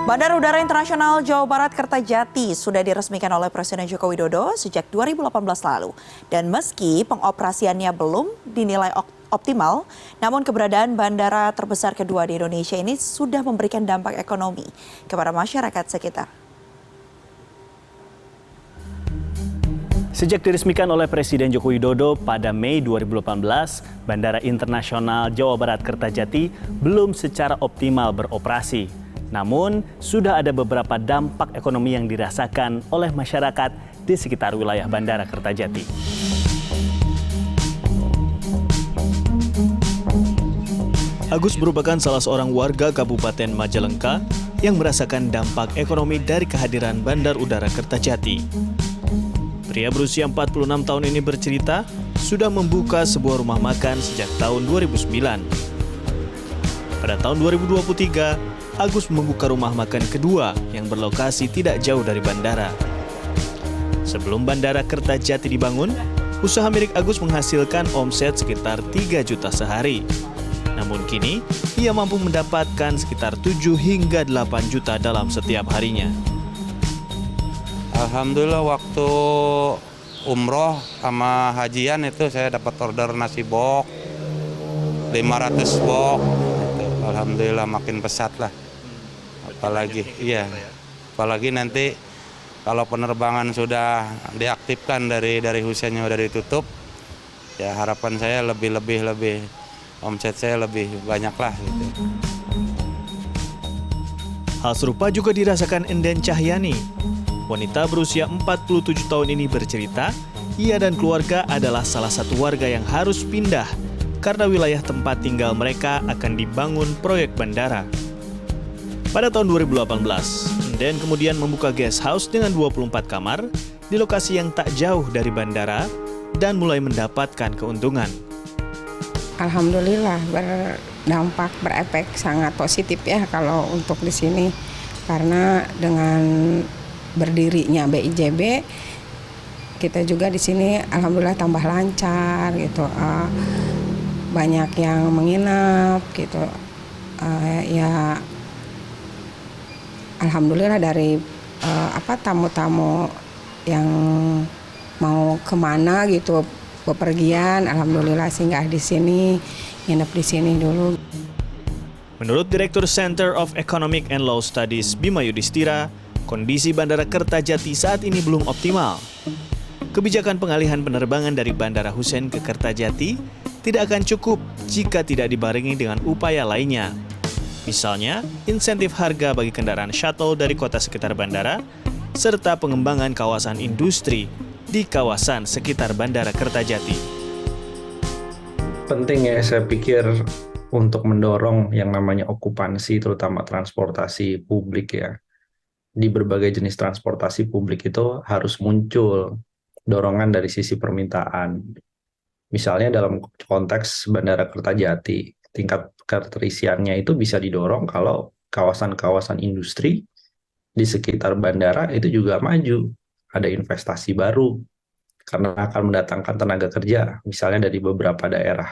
Bandara Udara Internasional Jawa Barat Kertajati sudah diresmikan oleh Presiden Joko Widodo sejak 2018 lalu. Dan meski pengoperasiannya belum dinilai optimal, namun keberadaan bandara terbesar kedua di Indonesia ini sudah memberikan dampak ekonomi kepada masyarakat sekitar. Sejak diresmikan oleh Presiden Joko Widodo pada Mei 2018, Bandara Internasional Jawa Barat Kertajati belum secara optimal beroperasi. Namun, sudah ada beberapa dampak ekonomi yang dirasakan oleh masyarakat di sekitar wilayah Bandara Kertajati. Agus merupakan salah seorang warga Kabupaten Majalengka yang merasakan dampak ekonomi dari kehadiran Bandar Udara Kertajati. Pria berusia 46 tahun ini bercerita sudah membuka sebuah rumah makan sejak tahun 2009. Pada tahun 2023, Agus membuka rumah makan kedua yang berlokasi tidak jauh dari bandara. Sebelum Bandara Kertajati dibangun, usaha milik Agus menghasilkan omset sekitar 3 juta sehari. Namun kini, ia mampu mendapatkan sekitar 7 hingga 8 juta dalam setiap harinya. Alhamdulillah waktu umroh sama hajian itu saya dapat order nasi bok 500 bok. Alhamdulillah makin pesat lah. Apalagi nanti kalau penerbangan sudah diaktifkan dari Husennya udah ditutup, ya harapan saya lebih omset saya lebih banyak lah gitu. Hal serupa juga dirasakan Enden Cahyani. Wanita berusia 47 tahun ini bercerita, ia dan keluarga adalah salah satu warga yang harus pindah karena wilayah tempat tinggal mereka akan dibangun proyek bandara. Pada tahun 2018, Enden kemudian membuka guest house dengan 24 kamar di lokasi yang tak jauh dari bandara dan mulai mendapatkan keuntungan. Alhamdulillah berefek sangat positif ya kalau untuk di sini, karena dengan berdirinya BIJB kita juga di sini alhamdulillah tambah lancar gitu, banyak yang menginap gitu, ya alhamdulillah dari tamu-tamu yang mau kemana gitu bepergian, alhamdulillah singgah di sini, nginep di sini dulu. Menurut Direktur Center of Economic and Law Studies Bima Yudhistira, kondisi Bandara Kertajati saat ini belum optimal. Kebijakan pengalihan penerbangan dari Bandara Husen ke Kertajati tidak akan cukup jika tidak dibarengi dengan upaya lainnya. Misalnya, insentif harga bagi kendaraan shuttle dari kota sekitar bandara, serta pengembangan kawasan industri di kawasan sekitar Bandara Kertajati. Penting ya, saya pikir untuk mendorong yang namanya okupansi, terutama transportasi publik ya. Di berbagai jenis transportasi publik itu harus muncul dorongan dari sisi permintaan. Misalnya dalam konteks Bandara Kertajati, tingkat keterisiannya itu bisa didorong kalau kawasan-kawasan industri di sekitar bandara itu juga maju. Ada investasi baru karena akan mendatangkan tenaga kerja, misalnya dari beberapa daerah.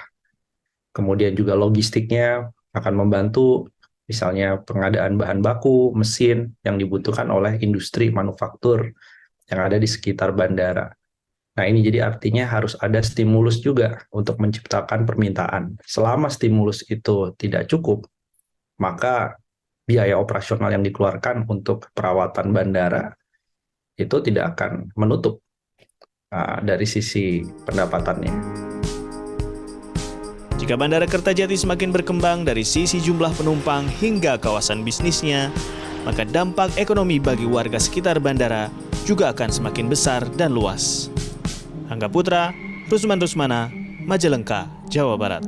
Kemudian juga logistiknya akan membantu, misalnya pengadaan bahan baku, mesin yang dibutuhkan oleh industri manufaktur yang ada di sekitar bandara. Nah ini jadi artinya harus ada stimulus juga untuk menciptakan permintaan. Selama stimulus itu tidak cukup, maka biaya operasional yang dikeluarkan untuk perawatan bandara itu tidak akan menutup dari sisi pendapatannya. Jika Bandara Kertajati semakin berkembang dari sisi jumlah penumpang hingga kawasan bisnisnya, maka dampak ekonomi bagi warga sekitar bandara juga akan semakin besar dan luas. Angga Putra, Rusman Rusmana, Majalengka, Jawa Barat.